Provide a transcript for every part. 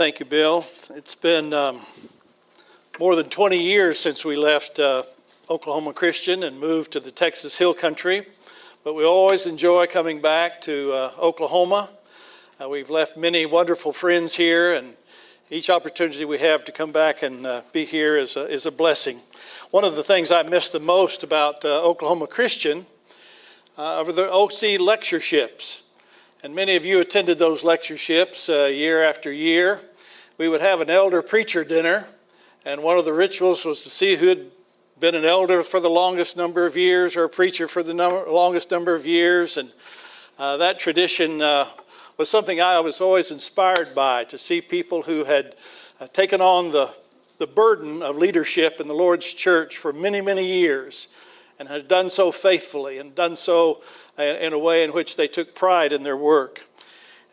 Thank you, Bill. It's been more than 20 years since we left Oklahoma Christian and moved to the Texas Hill Country, but we always enjoy coming back to Oklahoma. We've left many wonderful friends here, and each opportunity we have to come back and be here is a blessing. One of the things I miss the most about Oklahoma Christian are the OC lectureships. And many of you attended those lectureships year after year. We would have an elder preacher dinner, and one of the rituals was to see who had been an elder for the longest number of years or a preacher for the longest number of years. And that tradition was something I was always inspired by, to see people who had taken on the burden of leadership in the Lord's church for many, many years and had done so faithfully and done so in a way in which they took pride in their work.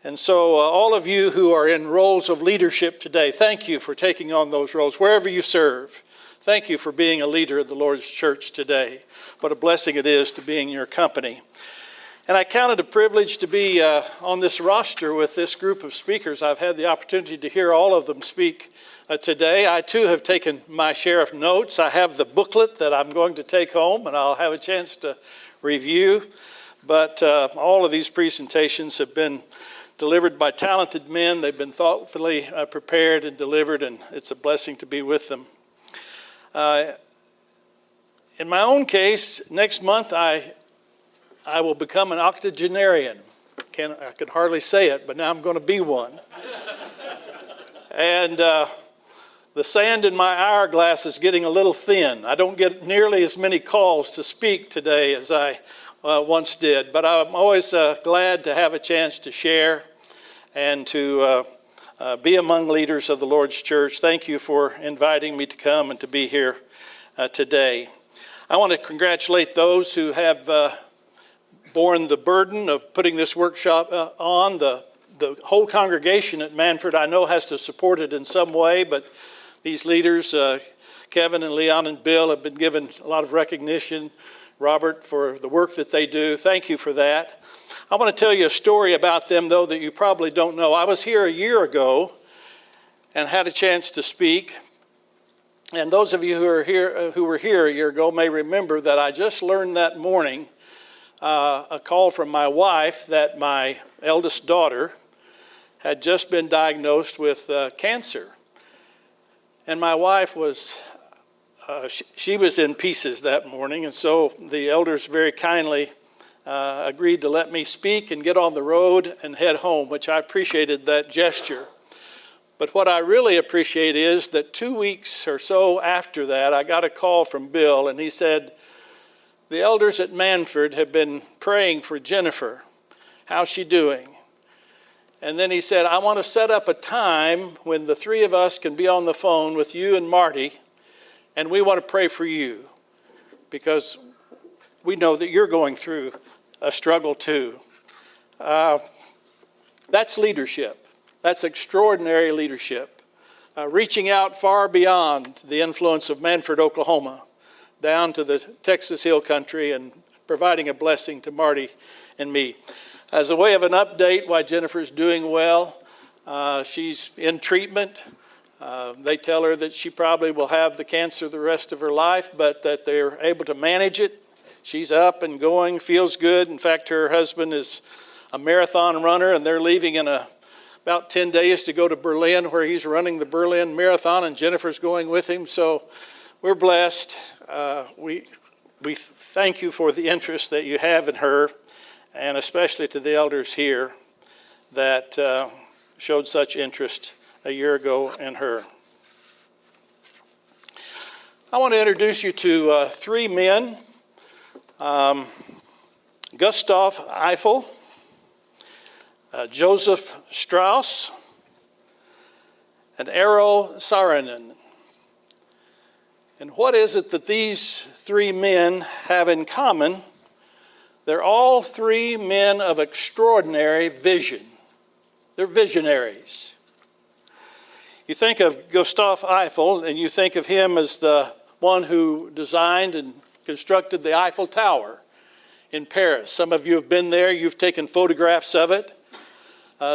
And so all of you who are in roles of leadership today, thank you for taking on those roles wherever you serve. Thank you for being a leader of the Lord's church today. What a blessing it is to be in your company. And I count it a privilege to be on this roster with this group of speakers. I've had the opportunity to hear all of them speak today. I too have taken my share of notes. I have the booklet that I'm going to take home and I'll have a chance to review. But all of these presentations have been delivered by talented men. They've been thoughtfully prepared and delivered, and it's a blessing to be with them. In my own case, next month I will become an octogenarian. I could hardly say it, but now I'm going to be one. And the sand in my hourglass is getting a little thin. I don't get nearly as many calls to speak today as I once did, but I'm always glad to have a chance to share and to be among leaders of the Lord's church. Thank you for inviting me to come and to be here today. I want to congratulate those who have borne the burden of putting this workshop on. The whole congregation at Manford, I know, has to support it in some way, but these leaders, Kevin and Leon and Bill, have been given a lot of recognition. Robert, for the work that they do. Thank you for that. I want to tell you a story about them, though, that you probably don't know. I was here a year ago and had a chance to speak. And those of you who were here a year ago may remember that I just learned that morning a call from my wife that my eldest daughter had just been diagnosed with cancer. And my wife was she was in pieces that morning, and so the elders very kindly agreed to let me speak and get on the road and head home, which I appreciated that gesture. But what I really appreciate is that 2 weeks or so after that, I got a call from Bill, and he said, the elders at Manford have been praying for Jennifer. How's she doing? And then he said, I want to set up a time when the three of us can be on the phone with you and Marty, and we want to pray for you because we know that you're going through a struggle too. That's leadership. That's extraordinary leadership. Reaching out far beyond the influence of Manford, Oklahoma, down to the Texas Hill Country and providing a blessing to Marty and me. As a way of an update, why Jennifer's doing well, she's in treatment. They tell her that she probably will have the cancer the rest of her life, but that they're able to manage it. She's up and going, feels good. In fact, her husband is a marathon runner, and they're leaving in about 10 days to go to Berlin, where he's running the Berlin Marathon, and Jennifer's going with him. So we're blessed. We thank you for the interest that you have in her, and especially to the elders here that showed such interest a year ago in her. I want to introduce you to three men. Gustav Eiffel, Joseph Strauss, and Eero Saarinen. And what is it that these three men have in common? They're all three men of extraordinary vision. They're visionaries. You think of Gustav Eiffel, and you think of him as the one who designed and constructed the Eiffel Tower in Paris. Some of you have been there. You've taken photographs of it.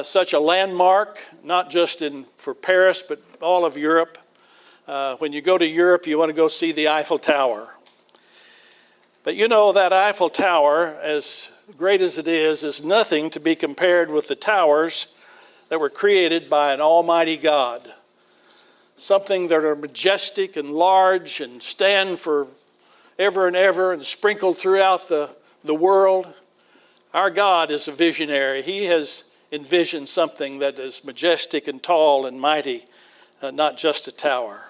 such a landmark, not just for Paris, but all of Europe. When you go to Europe, you want to go see the Eiffel Tower. But you know that Eiffel Tower, as great as it is nothing to be compared with the towers that were created by an almighty God. Something that are majestic and large and stand for ever and ever and sprinkled throughout the world. Our God is a visionary. He has envisioned something that is majestic and tall and mighty, not just a tower.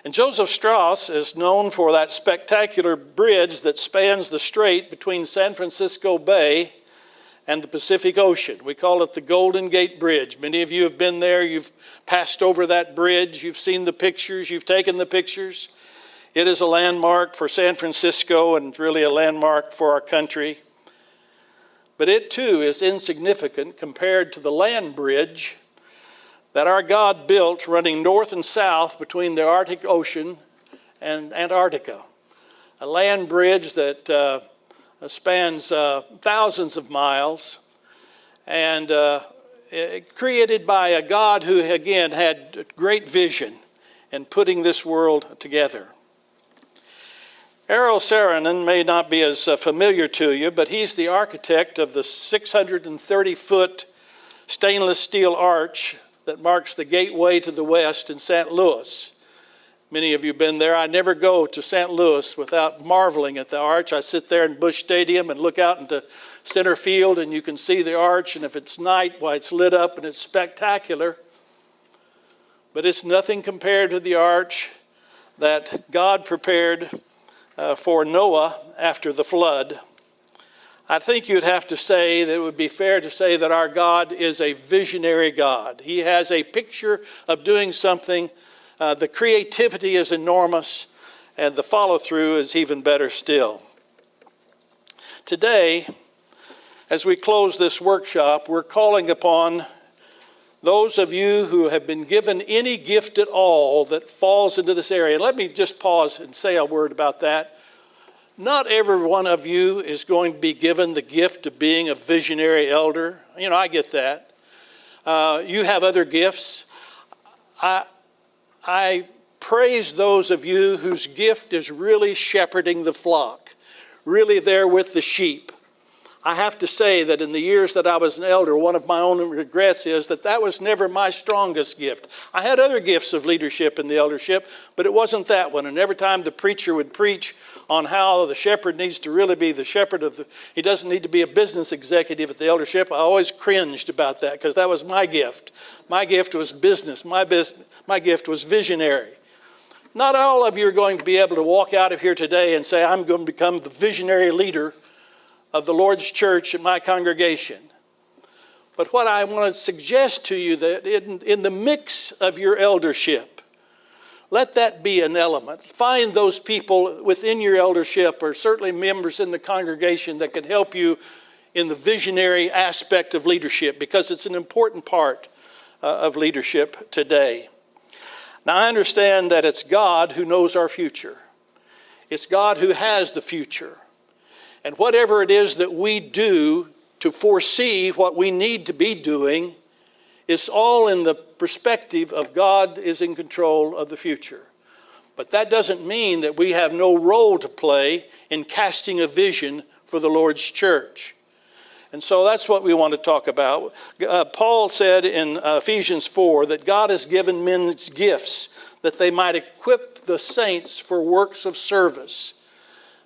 And Joseph Strauss is known for that spectacular bridge that spans the strait between San Francisco Bay and the Pacific Ocean. We call it the Golden Gate Bridge. Many of you have been there. You've passed over that bridge. You've seen the pictures. You've taken the pictures. It is a landmark for San Francisco and really a landmark for our country. But it too is insignificant compared to the land bridge that our God built running north and south between the Arctic Ocean and Antarctica. A land bridge that spans thousands of miles and created by a God who, again, had great vision in putting this world together. Eero Saarinen may not be as familiar to you, but he's the architect of the 630-foot stainless steel arch that marks the gateway to the West in St. Louis. Many of you have been there. I never go to St. Louis without marveling at the arch. I sit there in Busch Stadium and look out into center field, and you can see the arch, and if it's night, why, it's lit up and it's spectacular. But it's nothing compared to the arch that God prepared for Noah after the flood. I think you'd have to say that it would be fair to say that our God is a visionary God. He has a picture of doing something. The creativity is enormous, and the follow-through is even better still. Today, as we close this workshop, we're calling upon those of you who have been given any gift at all that falls into this area. And let me just pause and say a word about that. Not every one of you is going to be given the gift of being a visionary elder. You know, I get that. You have other gifts. I praise those of you whose gift is really shepherding the flock, really there with the sheep. I have to say that in the years that I was an elder, one of my own regrets is that was never my strongest gift. I had other gifts of leadership in the eldership, but it wasn't that one. And every time the preacher would preach on how the shepherd needs to really be the shepherd he doesn't need to be a business executive at the eldership, I always cringed about that because that was my gift. My gift was business. My gift was visionary. Not all of you are going to be able to walk out of here today and say, I'm going to become the visionary leader of the Lord's church in my congregation. But what I want to suggest to you that in the mix of your eldership, let that be an element. Find those people within your eldership or certainly members in the congregation that can help you in the visionary aspect of leadership because it's an important part of leadership today. Now I understand that it's God who knows our future. It's God who has the future. And whatever it is that we do to foresee what we need to be doing is all in the perspective of God is in control of the future. But that doesn't mean that we have no role to play in casting a vision for the Lord's church. And so that's what we want to talk about. Paul said in Ephesians 4 that God has given men gifts that they might equip the saints for works of service.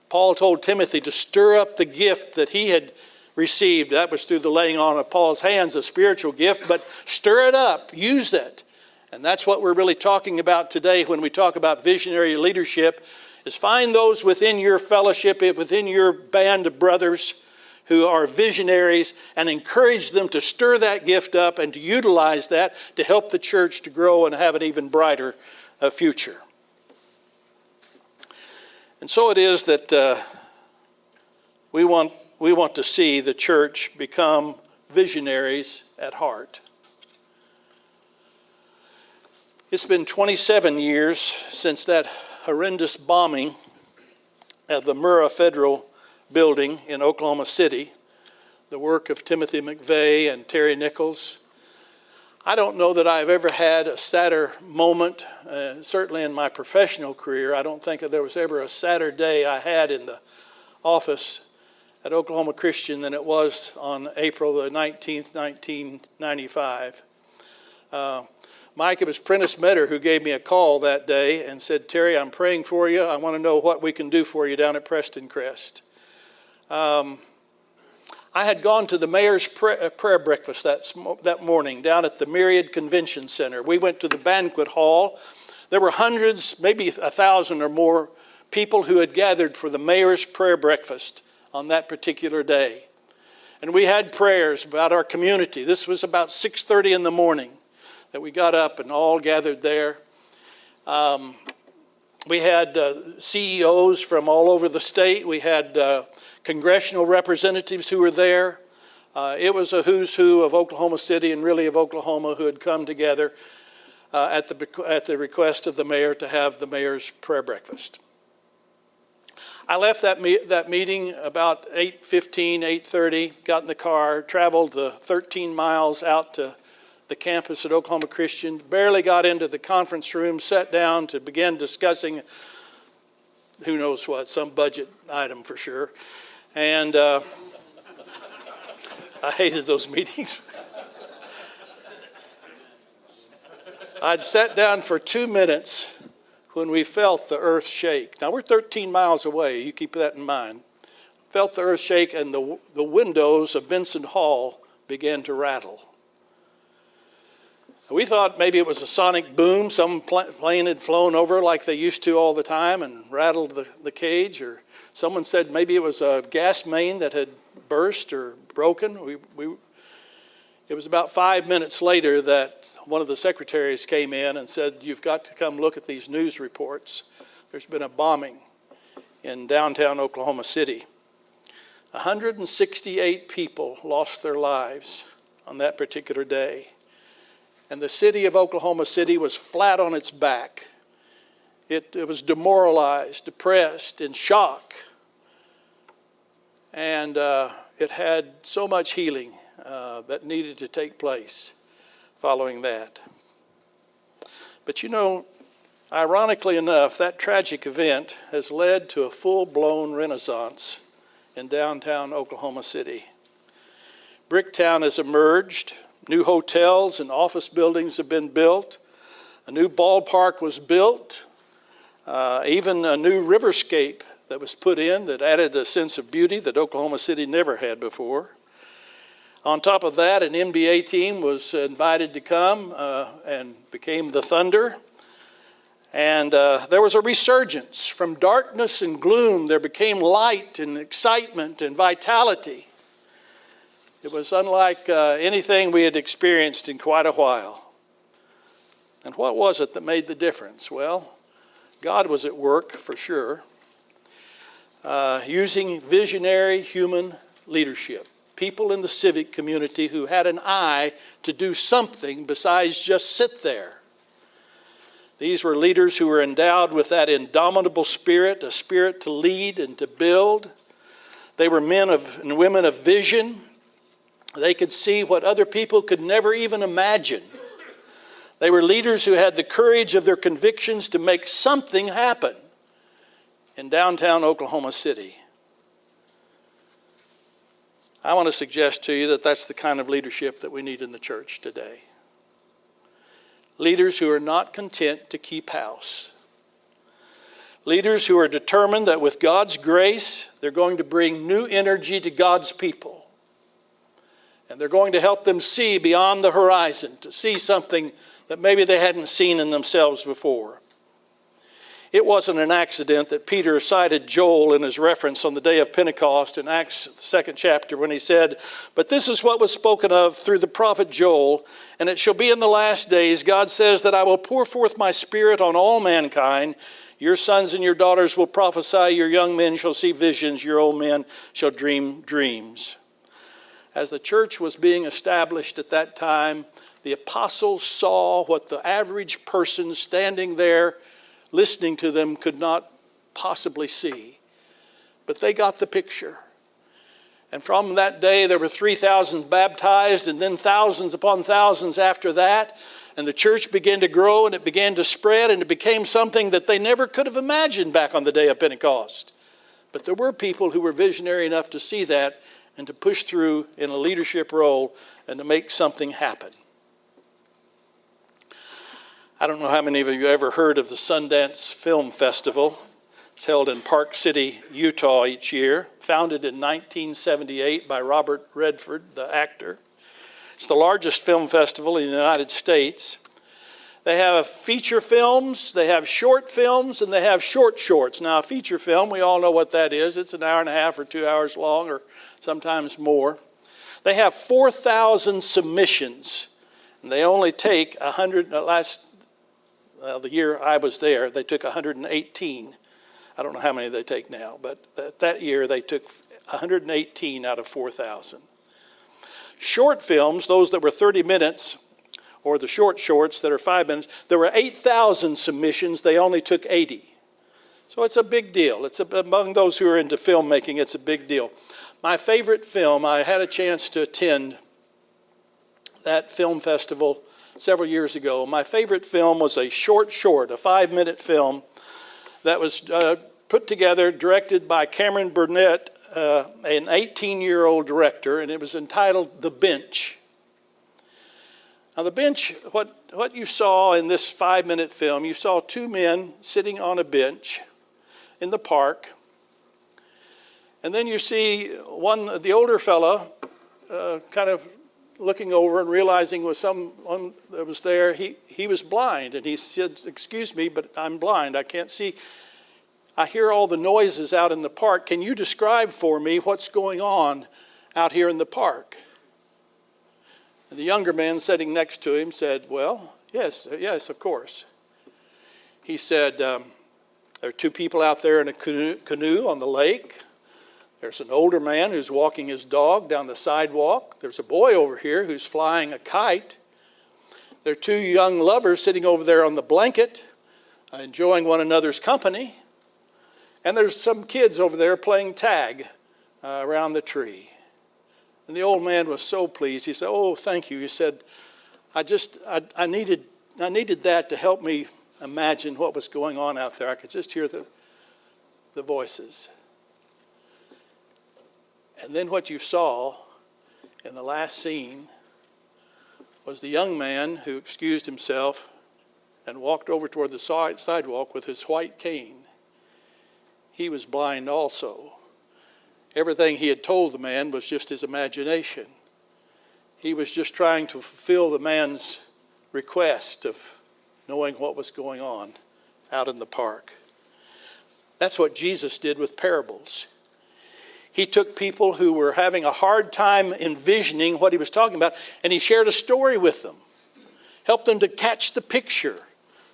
Paul told Timothy to stir up the gift that he had received. That was through the laying on of Paul's hands, a spiritual gift, but stir it up, use it. And that's what we're really talking about today when we talk about visionary leadership, is find those within your fellowship, within your band of brothers who are visionaries and encourage them to stir that gift up and to utilize that to help the church to grow and have an even brighter future. And so it is that we want to see the church become visionaries at heart. It's been 27 years since that horrendous bombing at the Murrah Federal Building in Oklahoma City, the work of Timothy McVeigh and Terry Nichols. I don't know that I've ever had a sadder moment, certainly in my professional career. I don't think that there was ever a sadder day I had in the office at Oklahoma Christian than it was on April the 19th, 1995. Mike, it was Prentice Metter who gave me a call that day and said, "Terry, I'm praying for you. I want to know what we can do for you down at Preston Crest." I had gone to the mayor's prayer breakfast that morning down at the Myriad Convention Center. We went to the banquet hall. There were hundreds, maybe 1,000 or more people who had gathered for the mayor's prayer breakfast on that particular day. And we had prayers about our community. This was about 6:30 in the morning that we got up and all gathered there. We had CEOs from all over the state. We had congressional representatives who were there. It was a who's who of Oklahoma City and really of Oklahoma who had come together at the request of the mayor to have the mayor's prayer breakfast. I left that meeting about 8:15, 8:30, got in the car, traveled the 13 miles out to the campus at Oklahoma Christian, barely got into the conference room, sat down to begin discussing who knows what, some budget item for sure. And I hated those meetings. I'd sat down for 2 minutes when we felt the earth shake. Now, we're 13 miles away. You keep that in mind. Felt the earth shake, and the windows of Benson Hall began to rattle. We thought maybe it was a sonic boom. Some plane had flown over like they used to all the time and rattled the cage. Or someone said maybe it was a gas main that had burst or broken. It was about 5 minutes later that one of the secretaries came in and said, "You've got to come look at these news reports. There's been a bombing in downtown Oklahoma City." 168 people lost their lives on that particular day. And the city of Oklahoma City was flat on its back. It was demoralized, depressed, in shock. And it had so much healing that needed to take place following that. But you know, ironically enough, that tragic event has led to a full-blown renaissance in downtown Oklahoma City. Bricktown has emerged. New hotels and office buildings have been built. A new ballpark was built. Even a new riverscape that was put in that added a sense of beauty that Oklahoma City never had before. On top of that, an NBA team was invited to come and became the Thunder. And there was a resurgence. From darkness and gloom, there became light and excitement and vitality. It was unlike anything we had experienced in quite a while. And what was it that made the difference? Well, God was at work for sure, using visionary human leadership, people in the civic community who had an eye to do something besides just sit there. These were leaders who were endowed with that indomitable spirit, a spirit to lead and to build. They were men and women of vision. They could see what other people could never even imagine. They were leaders who had the courage of their convictions to make something happen in downtown Oklahoma City. I want to suggest to you that that's the kind of leadership that we need in the church today. Leaders who are not content to keep house. Leaders who are determined that with God's grace, they're going to bring new energy to God's people. And they're going to help them see beyond the horizon, to see something that maybe they hadn't seen in themselves before. It wasn't an accident that Peter cited Joel in his reference on the day of Pentecost in Acts 2nd chapter when he said, "But this is what was spoken of through the prophet Joel, and it shall be in the last days, God says, that I will pour forth my spirit on all mankind. Your sons and your daughters will prophesy, your young men shall see visions, your old men shall dream dreams." As the church was being established at that time, the apostles saw what the average person standing there listening to them could not possibly see. But they got the picture. And from that day, there were 3,000 baptized, and then thousands upon thousands after that. And the church began to grow, and it began to spread, and it became something that they never could have imagined back on the day of Pentecost. But there were people who were visionary enough to see that and to push through in a leadership role and to make something happen. I don't know how many of you ever heard of the Sundance Film Festival. It's held in Park City, Utah each year, founded in 1978 by Robert Redford, the actor. It's the largest film festival in the United States. They have feature films, they have short films, and they have short shorts. Now, a feature film, we all know what that is. It's an hour and a half or 2 hours long, or sometimes more. They have 4,000 submissions, and they only take 100. The year I was there, they took 118. I don't know how many they take now, but that year they took 118 out of 4,000. Short films, those that were 30 minutes, or the short shorts that are 5 minutes, there were 8,000 submissions. They only took 80. So it's a big deal. Among those who are into filmmaking, it's a big deal. My favorite film, I had a chance to attend that film festival several years ago. My favorite film was a short, a 5-minute film that was put together, directed by Cameron Burnett, an 18-year-old director, and it was entitled The Bench. Now, The Bench, what you saw in this 5-minute film, you saw two men sitting on a bench in the park, and then you see the older fella kind of looking over and realizing was someone that was there. He was blind, and he said, "Excuse me, but I'm blind. I can't see. I hear all the noises out in the park. Can you describe for me what's going on out here in the park?" And the younger man sitting next to him said, "Well, yes, of course." He said, "There are two people out there in a canoe on the lake. There's an older man who's walking his dog down the sidewalk. There's a boy over here who's flying a kite. There are two young lovers sitting over there on the blanket, enjoying one another's company. And there's some kids over there playing tag around the tree." And the old man was so pleased. He said, "Oh, thank you." He said, I needed that to help me imagine what was going on out there. I could just hear the voices. And then what you saw in the last scene was the young man who excused himself and walked over toward the sidewalk with his white cane. He was blind also. Everything he had told the man was just his imagination. He was just trying to fulfill the man's request of knowing what was going on out in the park. That's what Jesus did with parables. He took people who were having a hard time envisioning what he was talking about, and he shared a story with them, helped them to catch the picture,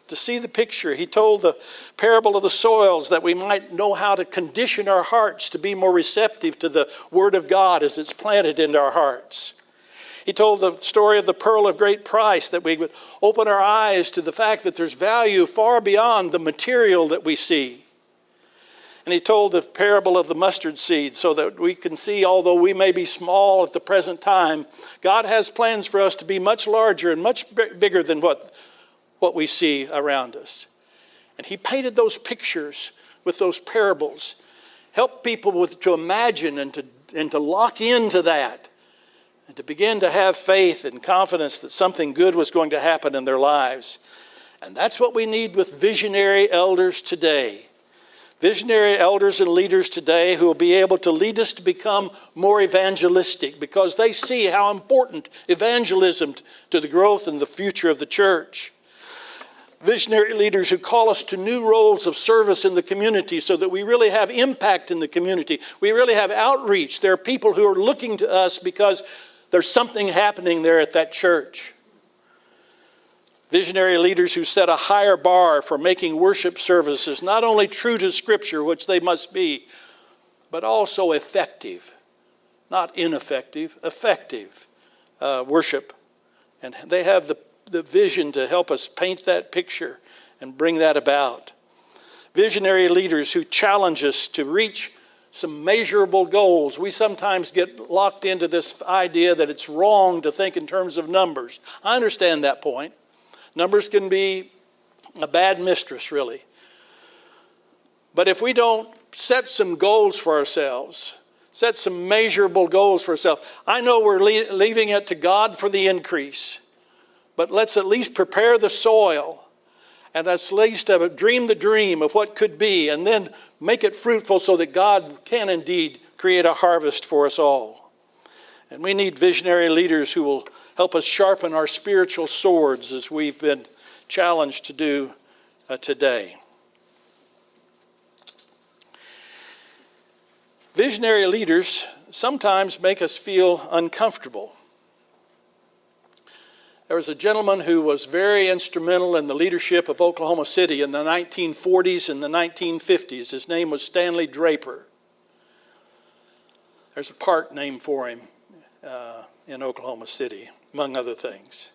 to see the picture. He told the parable of the soils that we might know how to condition our hearts to be more receptive to the Word of God as it's planted into our hearts. He told the story of the pearl of great price, that we would open our eyes to the fact that there's value far beyond the material that we see. And he told the parable of the mustard seed so that we can see, although we may be small at the present time, God has plans for us to be much larger and much bigger than what we see around us. And he painted those pictures with those parables, helped people to imagine and to lock into that, and to begin to have faith and confidence that something good was going to happen in their lives. And that's what we need with visionary elders today. Visionary elders and leaders today who will be able to lead us to become more evangelistic, because they see how important evangelism to the growth and the future of the church. Visionary leaders who call us to new roles of service in the community so that we really have impact in the community. We really have outreach. There are people who are looking to us because there's something happening there at that church. Visionary leaders who set a higher bar for making worship services not only true to Scripture, which they must be, but also effective. Not ineffective, effective worship. And they have the vision to help us paint that picture and bring that about. Visionary leaders who challenge us to reach some measurable goals. We sometimes get locked into this idea that it's wrong to think in terms of numbers. I understand that point. Numbers can be a bad mistress, really. But if we don't set some goals for ourselves, set some measurable goals for ourselves, I know we're leaving it to God for the increase, but let's at least prepare the soil, and let's at least dream the dream of what could be, and then make it fruitful so that God can indeed create a harvest for us all. And we need visionary leaders who will help us sharpen our spiritual swords as we've been challenged to do today. Visionary leaders sometimes make us feel uncomfortable. There was a gentleman who was very instrumental in the leadership of Oklahoma City in the 1940s and the 1950s. His name was Stanley Draper. There's a park named for him in Oklahoma City, among other things.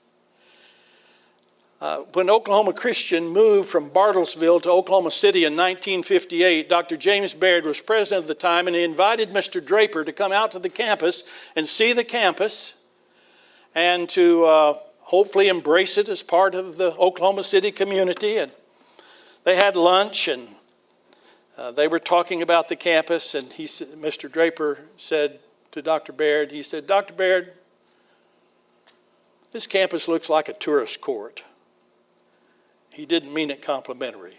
When Oklahoma Christian moved from Bartlesville to Oklahoma City in 1958, Dr. James Baird was president at the time, and he invited Mr. Draper to come out to the campus and see the campus and to hopefully embrace it as part of the Oklahoma City community. And they had lunch, and they were talking about the campus, and Mr. Draper said to Dr. Baird, he said, "Dr. Baird, this campus looks like a tourist court." He didn't mean it complimentary.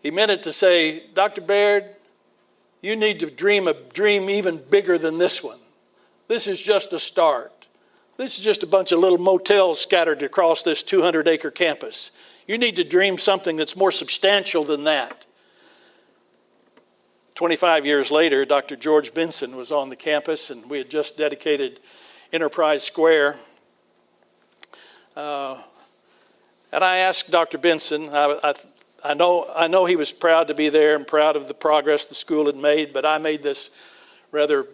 He meant it to say, "Dr. Baird, you need to dream a dream even bigger than this one. This is just a start. This is just a bunch of little motels scattered across this 200-acre campus. You need to dream something that's more substantial than that." 25 years later, Dr. George Benson was on the campus, and we had just dedicated Enterprise Square. And I asked Dr. Benson, I know he was proud to be there and proud of the progress the school had made, but I made this rather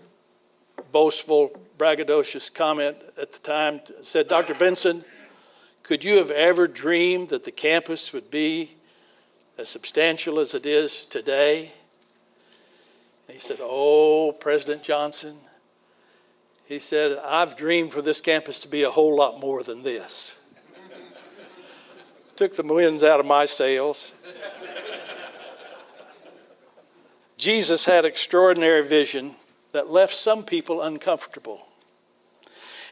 boastful, braggadocious comment at the time. Said, "Dr. Benson, could you have ever dreamed that the campus would be as substantial as it is today?" And he said, "Oh, President Johnson," he said, "I've dreamed for this campus to be a whole lot more than this." Took the winds out of my sails. Jesus had extraordinary vision that left some people uncomfortable.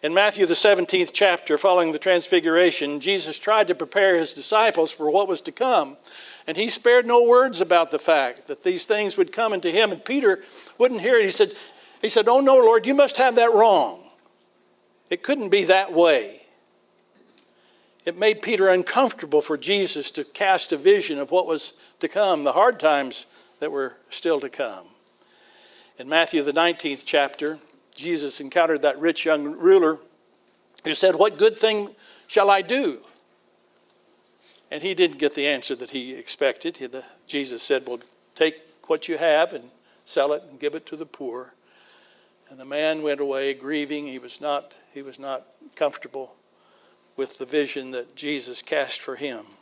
In Matthew, the 17th chapter, following the Transfiguration, Jesus tried to prepare his disciples for what was to come. And he spared no words about the fact that these things would come into him. And Peter wouldn't hear it. He said, "Oh no, Lord, you must have that wrong. It couldn't be that way." It made Peter uncomfortable for Jesus to cast a vision of what was to come, the hard times that were still to come. In Matthew, the 19th chapter, Jesus encountered that rich young ruler who said, "What good thing shall I do?" And he didn't get the answer that he expected. Jesus said, "Well, take what you have and sell it and give it to the poor." And the man went away grieving. He was not comfortable with the vision that Jesus cast for him.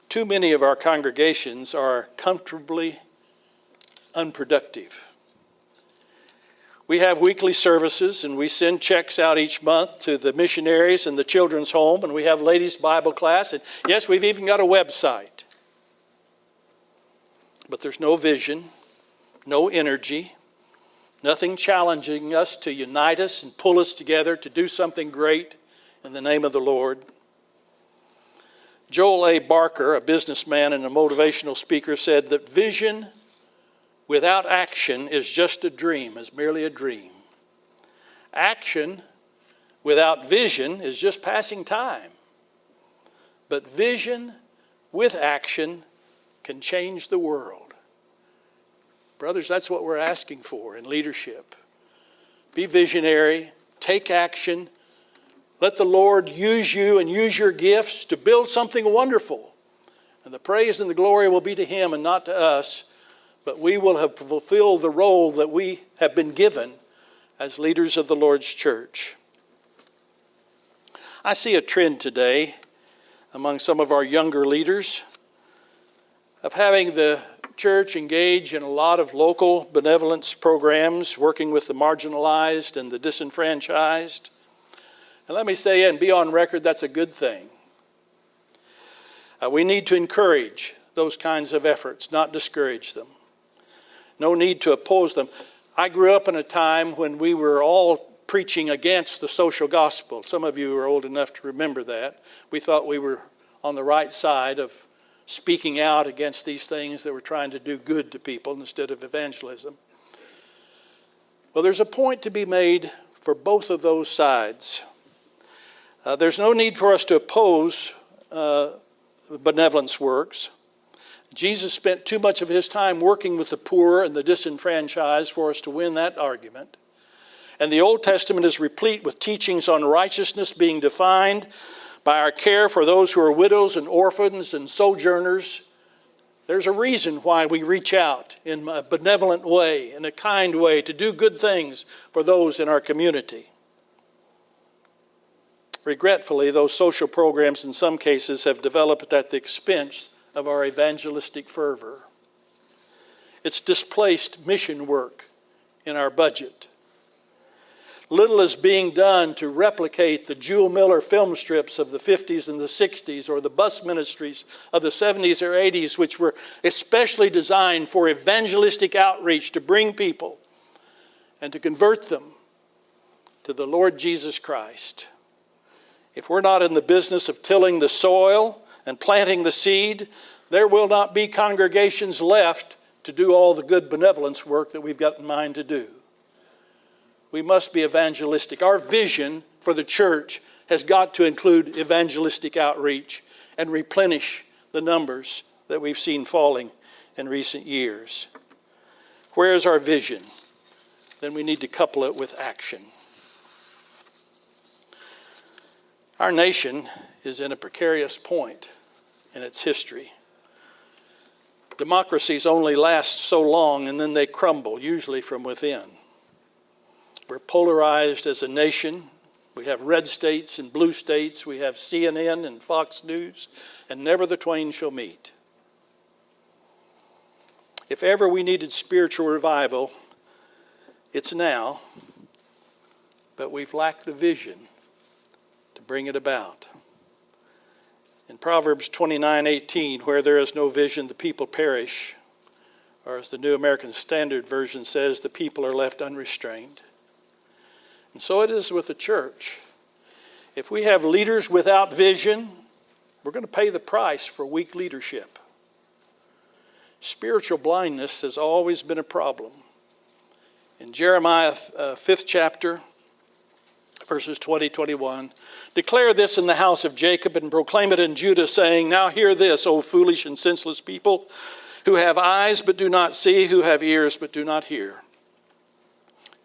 Too many of our congregations are comfortably unproductive. We have weekly services, and we send checks out each month to the missionaries and the children's home, and we have ladies' Bible class, and yes, we've even got a website. But there's no vision, no energy, nothing challenging us to unite us and pull us together to do something great in the name of the Lord. Joel A. Barker, a businessman and a motivational speaker, said that vision without action is just a dream, is merely a dream. Action without vision is just passing time. But vision with action can change the world. Brothers, that's what we're asking for in leadership. Be visionary, take action. Let the Lord use you and use your gifts to build something wonderful. And the praise and the glory will be to him and not to us, but we will have fulfilled the role that we have been given as leaders of the Lord's church. I see a trend today among some of our younger leaders of having the church engage in a lot of local benevolence programs, working with the marginalized and the disenfranchised. And let me say and be on record, that's a good thing. We need to encourage those kinds of efforts, not discourage them. No need to oppose them. I grew up in a time when we were all preaching against the social gospel. Some of you are old enough to remember that. We thought we were on the right side of speaking out against these things that were trying to do good to people instead of evangelism. Well, there's a point to be made for both of those sides. There's no need for us to oppose benevolence works. Jesus spent too much of his time working with the poor and the disenfranchised for us to win that argument. And the Old Testament is replete with teachings on righteousness being defined by our care for those who are widows and orphans and sojourners. There's a reason why we reach out in a benevolent way, in a kind way, to do good things for those in our community. Regretfully, those social programs in some cases have developed at the expense of our evangelistic fervor. It's displaced mission work in our budget. Little is being done to replicate the Jewel Miller film strips of the 50s and the 60s, or the bus ministries of the 70s or 80s, which were especially designed for evangelistic outreach to bring people and to convert them to the Lord Jesus Christ. If we're not in the business of tilling the soil and planting the seed, there will not be congregations left to do all the good benevolence work that we've got in mind to do. We must be evangelistic. Our vision for the church has got to include evangelistic outreach and replenish the numbers that we've seen falling in recent years. Where is our vision? Then we need to couple it with action. Our nation is in a precarious point in its history. Democracies only last so long and then they crumble, usually from within. We're polarized as a nation. We have red states and blue states. We have CNN and Fox News, and never the twain shall meet. If ever we needed spiritual revival, it's now, but we've lacked the vision to bring it about. In Proverbs 29:18, where there is no vision, the people perish. Or as the New American Standard Version says, the people are left unrestrained. And so it is with the church. If we have leaders without vision, we're going to pay the price for weak leadership. Spiritual blindness has always been a problem. In Jeremiah 5th chapter, verses 20-21, declare this in the house of Jacob and proclaim it in Judah, saying, now hear this, O foolish and senseless people, who have eyes but do not see, who have ears but do not hear.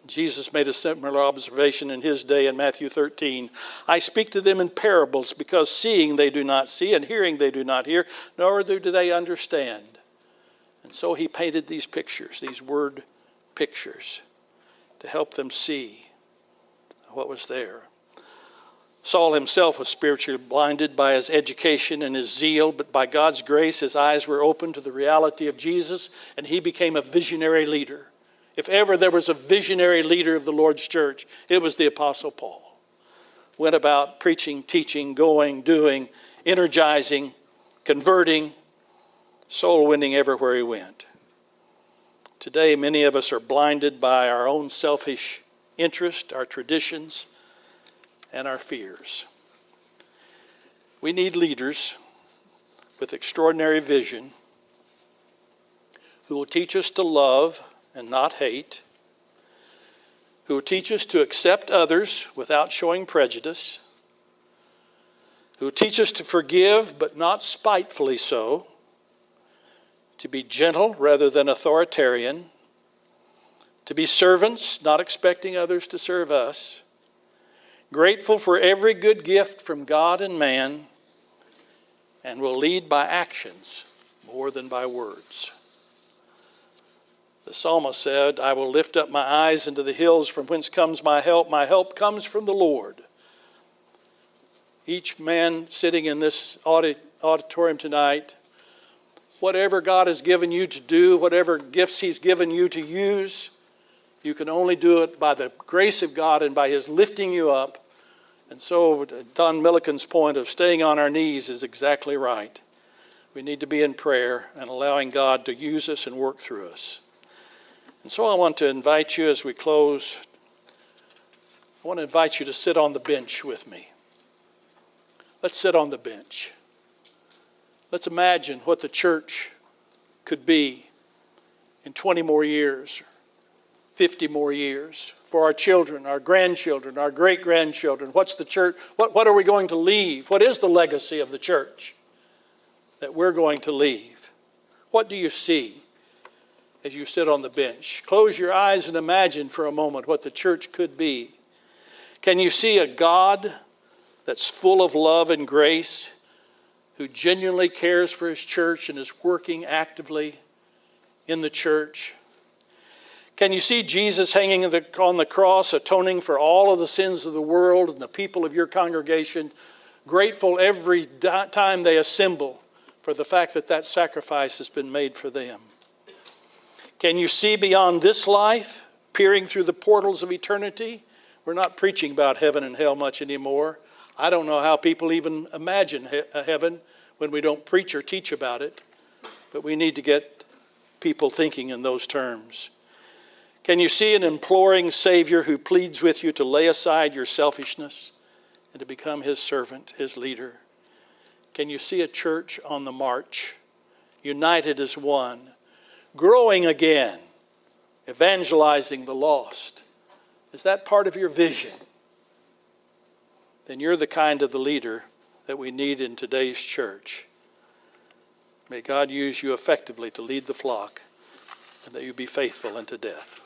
Jesus made a similar observation in his day in Matthew 13. I speak to them in parables, because seeing they do not see, and hearing they do not hear, nor do they understand. And so he painted these pictures, these word pictures, to help them see what was there. Saul himself was spiritually blinded by his education and his zeal, but by God's grace his eyes were opened to the reality of Jesus, and he became a visionary leader. If ever there was a visionary leader of the Lord's church, it was the Apostle Paul. Went about preaching, teaching, going, doing, energizing, converting, soul winning everywhere he went. Today, many of us are blinded by our own selfish interest, our traditions, and our fears. We need leaders with extraordinary vision who will teach us to love and not hate, who will teach us to accept others without showing prejudice, who will teach us to forgive but not spitefully so, to be gentle rather than authoritarian, to be servants, not expecting others to serve us, grateful for every good gift from God and man, and will lead by actions more than by words. The psalmist said, I will lift up my eyes into the hills from whence comes my help. My help comes from the Lord. Each man sitting in this auditorium tonight, whatever God has given you to do, whatever gifts He's given you to use, you can only do it by the grace of God and by His lifting you up. And so Don Milliken's point of staying on our knees is exactly right. We need to be in prayer and allowing God to use us and work through us. And so I want to invite you as we close, I want to invite you to sit on the bench with me. Let's sit on the bench. Let's imagine what the church could be in 20 more years, 50 more years, for our children, our grandchildren, our great-grandchildren. What's the church? What are we going to leave? What is the legacy of the church that we're going to leave? What do you see as you sit on the bench? Close your eyes and imagine for a moment what the church could be. Can you see a God that's full of love and grace, who genuinely cares for His church and is working actively in the church? Can you see Jesus hanging on the cross, atoning for all of the sins of the world, and the people of your congregation grateful every time they assemble for the fact that that sacrifice has been made for them? Can you see beyond this life, peering through the portals of eternity? We're not preaching about heaven and hell much anymore. I don't know how people even imagine heaven when we don't preach or teach about it, but we need to get people thinking in those terms. Can you see an imploring Savior who pleads with you to lay aside your selfishness and to become His servant, His leader? Can you see a church on the march, united as one, growing again, evangelizing the lost? Is that part of your vision? Then you're the kind of the leader that we need in today's church. May God use you effectively to lead the flock, and that you be faithful unto death.